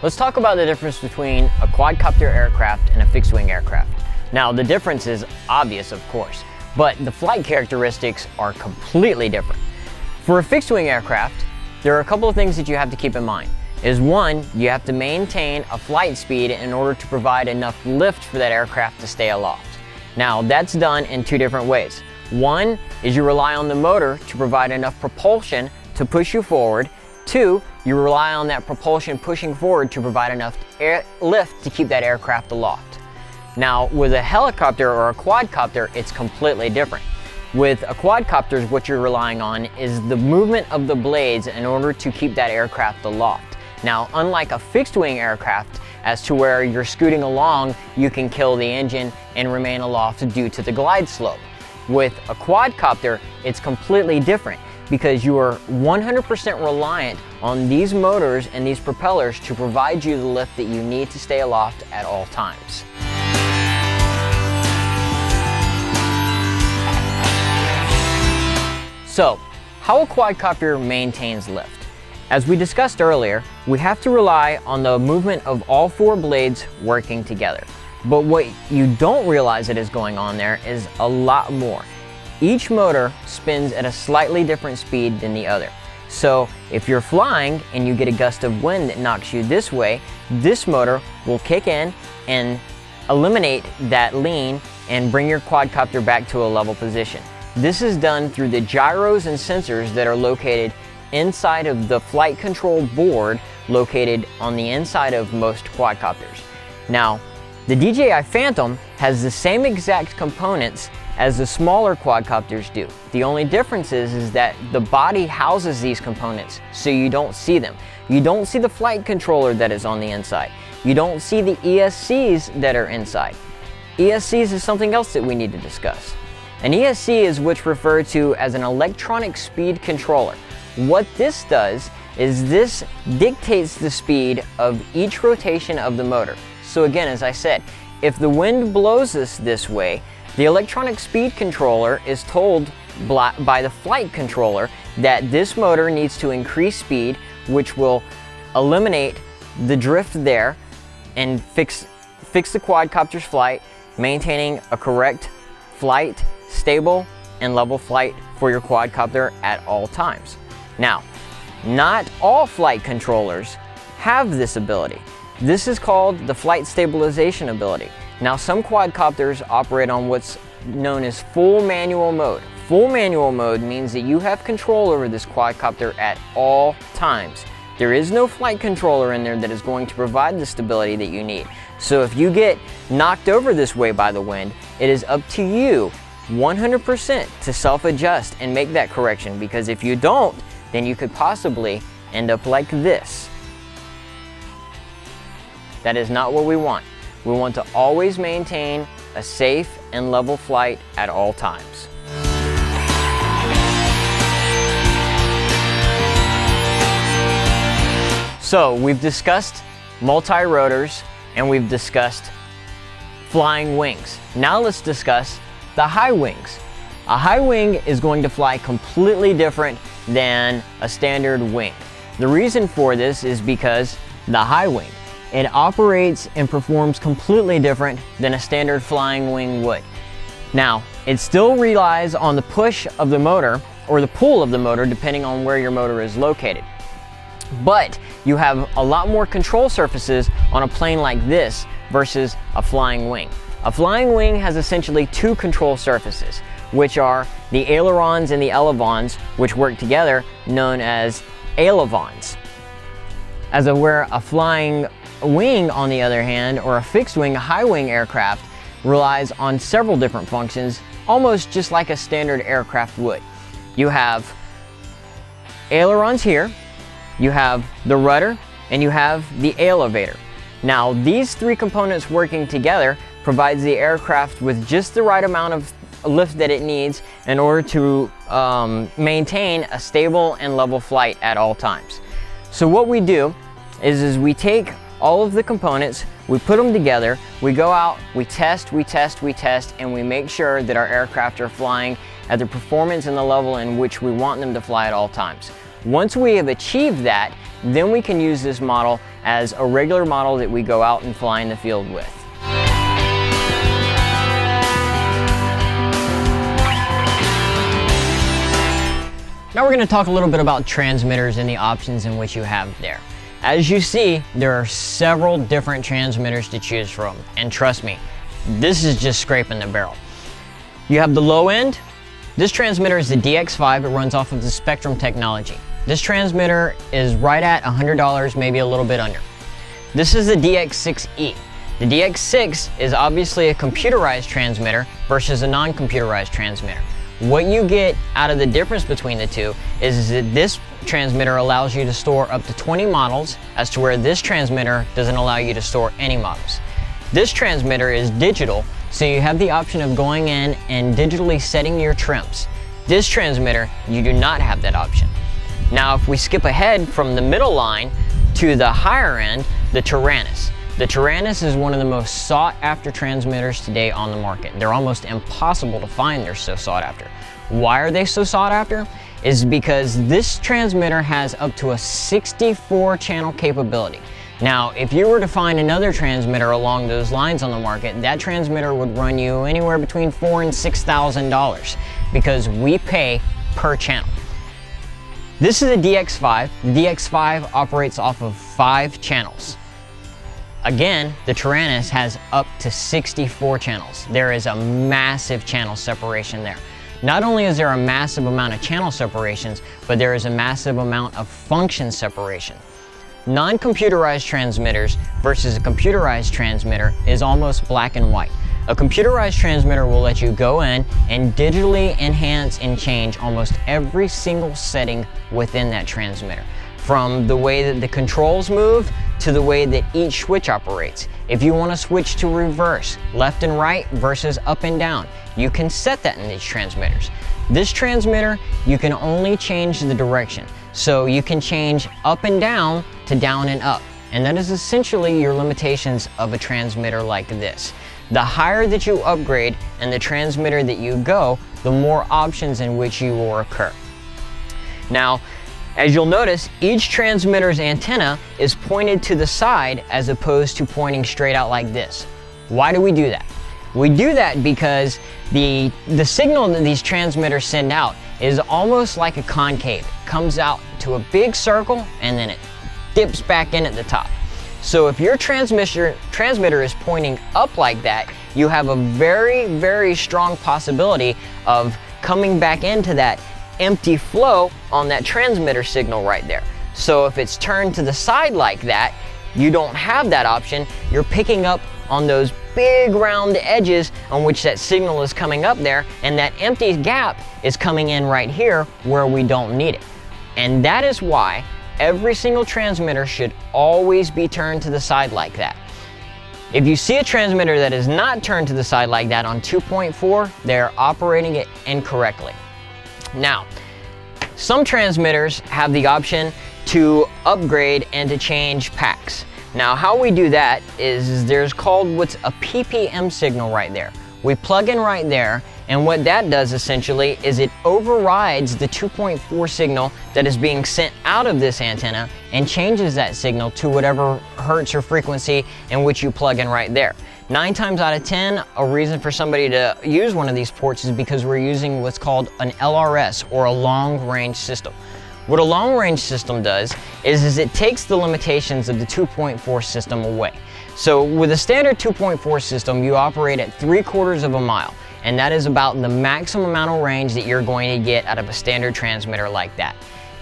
Let's talk about the difference between a quadcopter aircraft and a fixed-wing aircraft. Now, the difference is obvious, of course, but the flight characteristics are completely different. For a fixed-wing aircraft, there are a couple of things that you have to keep in mind. One, you have to maintain a flight speed in order to provide enough lift for that aircraft to stay aloft. Now, that's done in two different ways. One is you rely on the motor to provide enough propulsion to push you forward. Two, you rely on that propulsion pushing forward to provide enough lift to keep that aircraft aloft. Now, with a helicopter or a quadcopter, it's completely different. With a quadcopter, what you're relying on is the movement of the blades in order to keep that aircraft aloft. Now, unlike a fixed-wing aircraft, as to where you're scooting along, you can kill the engine and remain aloft due to the glide slope. With a quadcopter, it's completely different because you are 100% reliant on these motors and these propellers to provide you the lift that you need to stay aloft at all times. So, how a quadcopter maintains lift? As we discussed earlier, we have to rely on the movement of all four blades working together. But what you don't realize that is going on there is a lot more. Each motor spins at a slightly different speed than the other. So if you're flying and you get a gust of wind that knocks you this way, this motor will kick in and eliminate that lean and bring your quadcopter back to a level position. This is done through the gyros and sensors that are located inside of the flight control board located on the inside of most quadcopters. Now, the DJI Phantom has the same exact components as the smaller quadcopters do. The only difference is that the body houses these components so you don't see them. You don't see the flight controller that is on the inside. You don't see the ESCs that are inside. ESCs is something else that we need to discuss. An ESC is what's referred to as an electronic speed controller. What this does is this dictates the speed of each rotation of the motor. So again, as I said, if the wind blows us this way, the electronic speed controller is told by the flight controller that this motor needs to increase speed, which will eliminate the drift there and fix the quadcopter's flight, maintaining a correct flight, stable and level flight for your quadcopter at all times. Now, not all flight controllers have this ability. This is called the flight stabilization ability. Now, some quadcopters operate on what's known as full manual mode. Full manual mode means that you have control over this quadcopter at all times. There is no flight controller in there that is going to provide the stability that you need. So if you get knocked over this way by the wind, it is up to you 100% to self-adjust and make that correction, because if you don't, then you could possibly end up like this. That is not what we want. We want to always maintain a safe and level flight at all times. So we've discussed multi-rotors and we've discussed flying wings. Now let's discuss the high wings. A high wing is going to fly completely different than a standard wing. The reason for this is because the high wing, it operates and performs completely different than a standard flying wing would. Now, it still relies on the push of the motor or the pull of the motor depending on where your motor is located. But you have a lot more control surfaces on a plane like this versus a flying wing. A flying wing has essentially two control surfaces, which are the ailerons and the elevons, which work together, known as ailerons. Where a flying wing, on the other hand, or a fixed wing, a high wing aircraft, relies on several different functions, almost just like a standard aircraft would. You have ailerons here, you have the rudder, and you have the elevator. Now, these three components working together provides the aircraft with just the right amount of lift that it needs in order to maintain a stable and level flight at all times. So what we do is we take all of the components, we put them together, we go out, we test, and we make sure that our aircraft are flying at the performance and the level in which we want them to fly at all times. Once we have achieved that, then we can use this model as a regular model that we go out and fly in the field with. Now we're going to talk a little bit about transmitters and the options in which you have there. As you see, there are several different transmitters to choose from, and trust me, this is just scraping the barrel. You have the low end. This transmitter is the DX5. It runs off of the Spektrum technology. This transmitter is right at $100, maybe a little bit under. This is the DX6E. The DX6 is obviously a computerized transmitter versus a non-computerized transmitter. What you get out of the difference between the two is that this transmitter allows you to store up to 20 models, as to where this transmitter doesn't allow you to store any models. This transmitter is digital, so you have the option of going in and digitally setting your trims. This transmitter, you do not have that option. Now, if we skip ahead from the middle line to the higher end, the Taranis. The Taranis is one of the most sought after transmitters today on the market. They're almost impossible to find, they're so sought after. Why are they so sought after? Is because this transmitter has up to a 64 channel capability. Now, if you were to find another transmitter along those lines on the market, that transmitter would run you anywhere between $4,000 and $6,000 because we pay per channel. This is a DX5. The DX5 operates off of 5 channels. Again, the Taranis has up to 64 channels. There is a massive channel separation there. Not only is there a massive amount of channel separations, but there is a massive amount of function separation. Non-computerized transmitters versus a computerized transmitter is almost black and white. A computerized transmitter will let you go in and digitally enhance and change almost every single setting within that transmitter. From the way that the controls move to the way that each switch operates. If you want to switch to reverse, left and right versus up and down, you can set that in these transmitters. This transmitter, you can only change the direction. So you can change up and down to down and up. And that is essentially your limitations of a transmitter like this. The higher that you upgrade and the transmitter that you go, the more options in which you will occur. Now, as you'll notice, each transmitter's antenna is pointed to the side as opposed to pointing straight out like this. Why do we do that? We do that because the signal that these transmitters send out is almost like a concave. It comes out to a big circle and then it dips back in at the top. So if your transmitter is pointing up like that, you have a very, very strong possibility of coming back into that empty flow on that transmitter signal right there. So if it's turned to the side like that, you don't have that option. You're picking up on those big round edges on which that signal is coming up there, and that empty gap is coming in right here where we don't need it. And that is why every single transmitter should always be turned to the side like that. If you see a transmitter that is not turned to the side like that on 2.4, they're operating it incorrectly. Now, some transmitters have the option to upgrade and to change packs. Now, how we do that is there's called what's a PPM signal right there. We plug in right there, and what that does essentially is it overrides the 2.4 signal that is being sent out of this antenna and changes that signal to whatever hertz or frequency in which you plug in right there. 9 times out of 10, a reason for somebody to use one of these ports is because we're using what's called an LRS, or a long-range system. What a long-range system does is it takes the limitations of the 2.4 system away. So with a standard 2.4 system, you operate at 3/4 of a mile, and that is about the maximum amount of range that you're going to get out of a standard transmitter like that.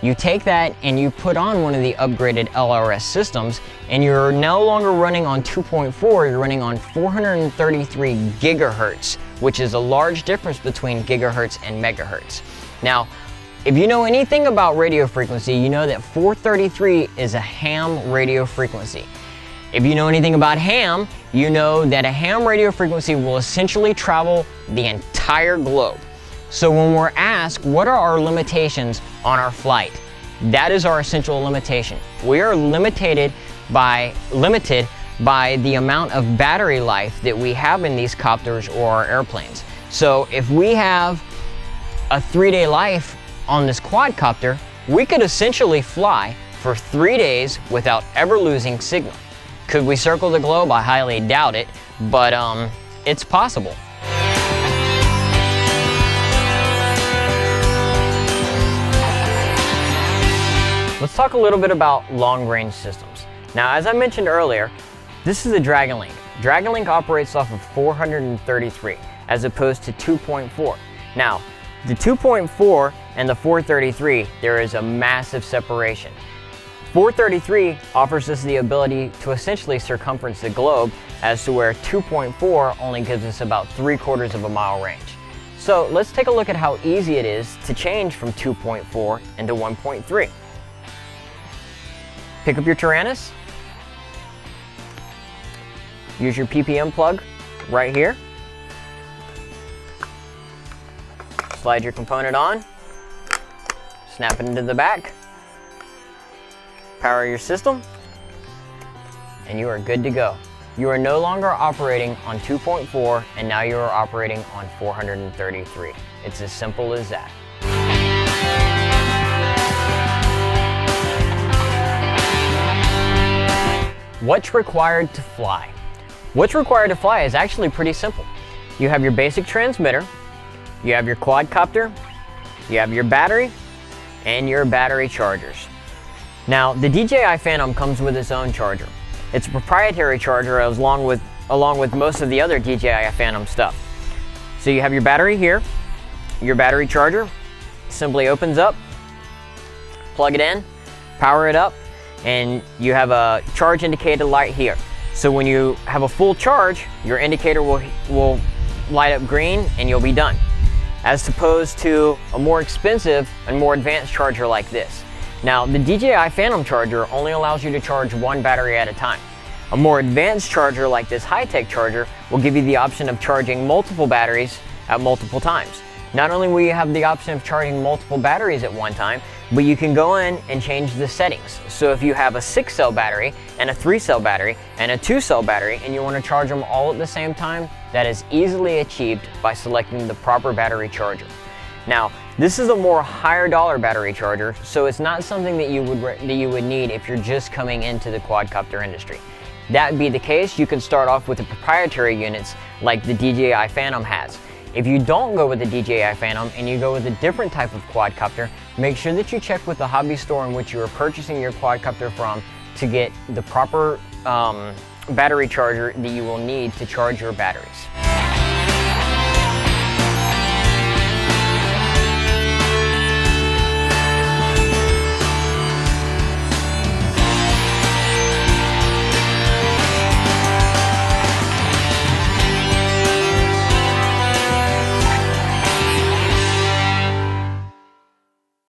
You take that and you put on one of the upgraded LRS systems, and you're no longer running on 2.4, you're running on 433 gigahertz, which is a large difference between gigahertz and megahertz. Now, if you know anything about radio frequency, you know that 433 is a ham radio frequency. If you know anything about ham, you know that a ham radio frequency will essentially travel the entire globe. So when we're asked what are our limitations on our flight, that is our essential limitation. We are limited by the amount of battery life that we have in these copters or our airplanes. So if we have a 3-day life on this quadcopter, we could essentially fly for 3 days without ever losing signal. Could we circle the globe? I highly doubt it, but it's possible. Let's talk a little bit about long-range systems. Now, as I mentioned earlier, this is a DragonLink. DragonLink operates off of 433 as opposed to 2.4. Now, the 2.4 and the 433, there is a massive separation. 433 offers us the ability to essentially circumference the globe, as to where 2.4 only gives us about 3/4 of a mile range. So let's take a look at how easy it is to change from 2.4 into 1.3. Pick up your Taranis, use your PPM plug right here, slide your component on, snap it into the back, power your system, and you are good to go. You are no longer operating on 2.4, and now you are operating on 433. It's as simple as that. What's required to fly? What's required to fly is actually pretty simple. You have your basic transmitter, you have your quadcopter, you have your battery, and your battery chargers. Now, the DJI Phantom comes with its own charger. It's a proprietary charger along with most of the other DJI Phantom stuff. So you have your battery here, your battery charger simply opens up, plug it in, power it up, and you have a charge indicator light here. So when you have a full charge, your indicator will light up green and you'll be done. As opposed to a more expensive and more advanced charger like this. Now, the DJI Phantom charger only allows you to charge one battery at a time. A more advanced charger like this high-tech charger will give you the option of charging multiple batteries at multiple times. Not only will you have the option of charging multiple batteries at one time, but you can go in and change the settings. So if you have a 6-cell battery and a 3-cell battery and a 2-cell battery and you want to charge them all at the same time, that is easily achieved by selecting the proper battery charger. Now, this is a more higher dollar battery charger, so it's not something that you would need if you're just coming into the quadcopter industry. That be the case, you can start off with the proprietary units like the DJI Phantom has. If you don't go with the DJI Phantom and you go with a different type of quadcopter, make sure that you check with the hobby store in which you are purchasing your quadcopter from to get the proper battery charger that you will need to charge your batteries.